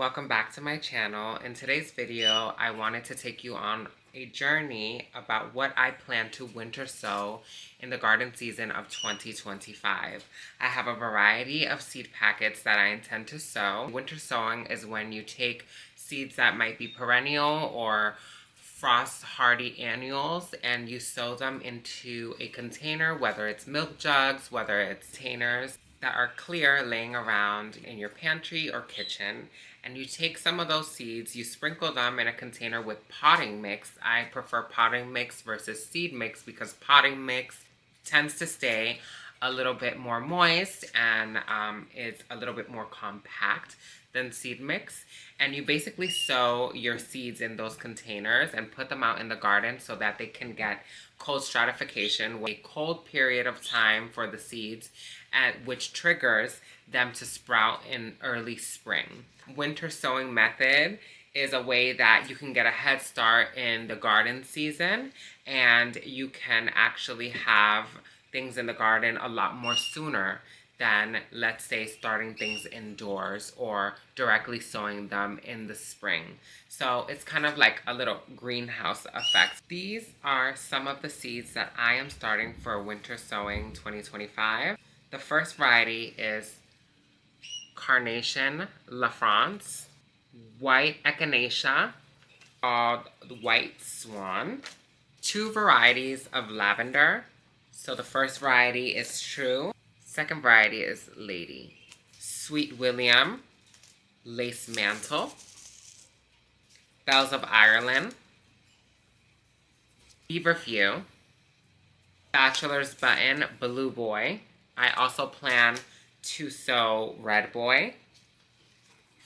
Welcome back to my channel. In today's video, I wanted to take you on a journey about what I plan to winter sow in the garden season of 2025. I have a variety of seed packets that I intend to sow. Winter sowing is when you take seeds that might be perennial or frost hardy annuals and you sow them into a container, whether it's milk jugs, whether it's containers that are clear laying around in your pantry or kitchen, and you take some of those seeds, you sprinkle them in a container with potting mix. I prefer potting mix versus seed mix because potting mix tends to stay a little bit more moist and is a little bit more compact than seed mix. And you basically sow your seeds in those containers and put them out in the garden so that they can get cold stratification, a cold period of time for the seeds, which triggers them to sprout in early spring. Winter sowing method is a way that you can get a head start in the garden season, and you can actually have things in the garden a lot more sooner than, let's say, starting things indoors or directly sowing them in the spring. So it's kind of like a little greenhouse effect. These are some of the seeds that I am starting for winter sowing 2025. The first variety is Carnation La France, White Echinacea, called the White Swan, two varieties of lavender. So the first variety is True, second variety is Lady. Sweet William, Lace Mantle, Bells of Ireland, Feverfew, Bachelor's Button, Blue Boy. I also plan to sow Red Boy,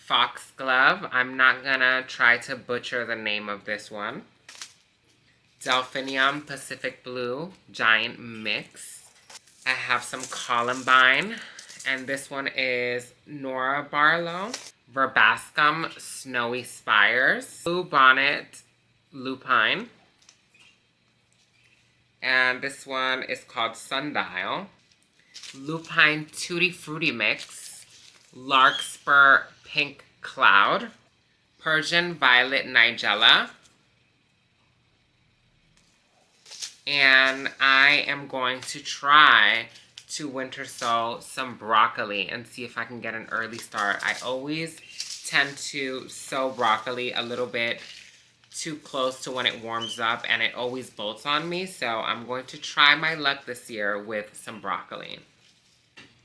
Foxglove. I'm not gonna try to butcher the name of this one. Delphinium Pacific Blue, Giant Mix. I have some Columbine, and this one is Nora Barlow. Verbascum Snowy Spires, Blue Bonnet Lupine, and this one is called Sundial. Lupine Tutti Frutti Mix, Larkspur Pink Cloud, Persian Violet Nigella, and I am going to try to winter sow some broccoli and see if I can get an early start. I always tend to sow broccoli a little bit too close to when it warms up, and it always bolts on me, so I'm going to try my luck this year with some broccoli.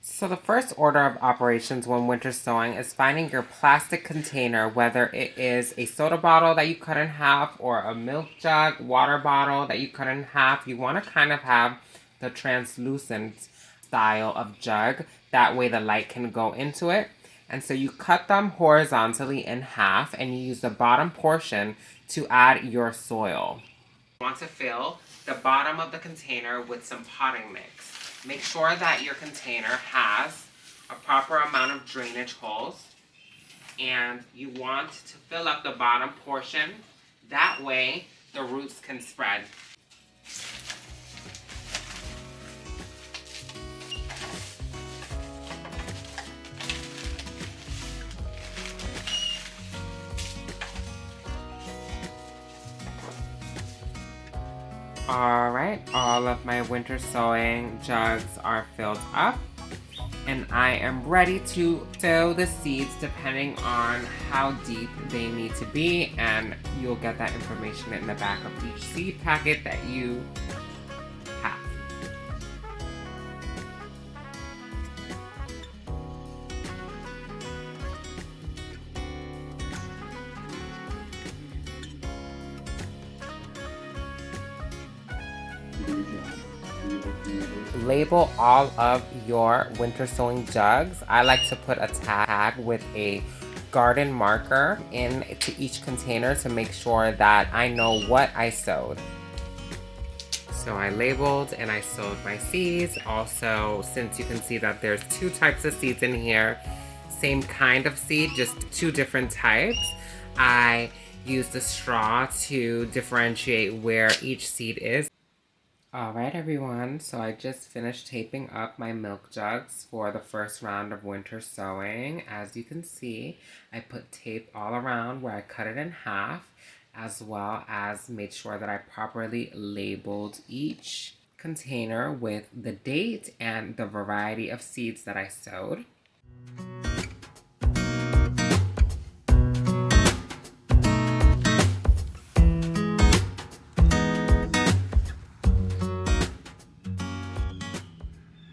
So the first order of operations when winter sowing is finding your plastic container, whether it is a soda bottle that you cut in half or a milk jug, water bottle that you cut in half. You want to kind of have the translucent style of jug. That way the light can go into it. And so you cut them horizontally in half and you use the bottom portion to add your soil. You want to fill the bottom of the container with some potting mix. Make sure that your container has a proper amount of drainage holes, and you want to fill up the bottom portion. That way the roots can spread. Alright, all of my winter sowing jugs are filled up, and I am ready to sow the seeds depending on how deep they need to be, and you'll get that information in the back of each seed packet that you have. Label all of your winter sowing jugs. I like to put a tag with a garden marker into each container to make sure that I know what I sowed. So I labeled and I sowed my seeds. Also, since you can see that there's two types of seeds in here, same kind of seed, just two different types, I used a straw to differentiate where each seed is. Alright everyone, so I just finished taping up my milk jugs for the first round of winter sowing. As you can see, I put tape all around where I cut it in half, as well as made sure that I properly labeled each container with the date and the variety of seeds that I sowed.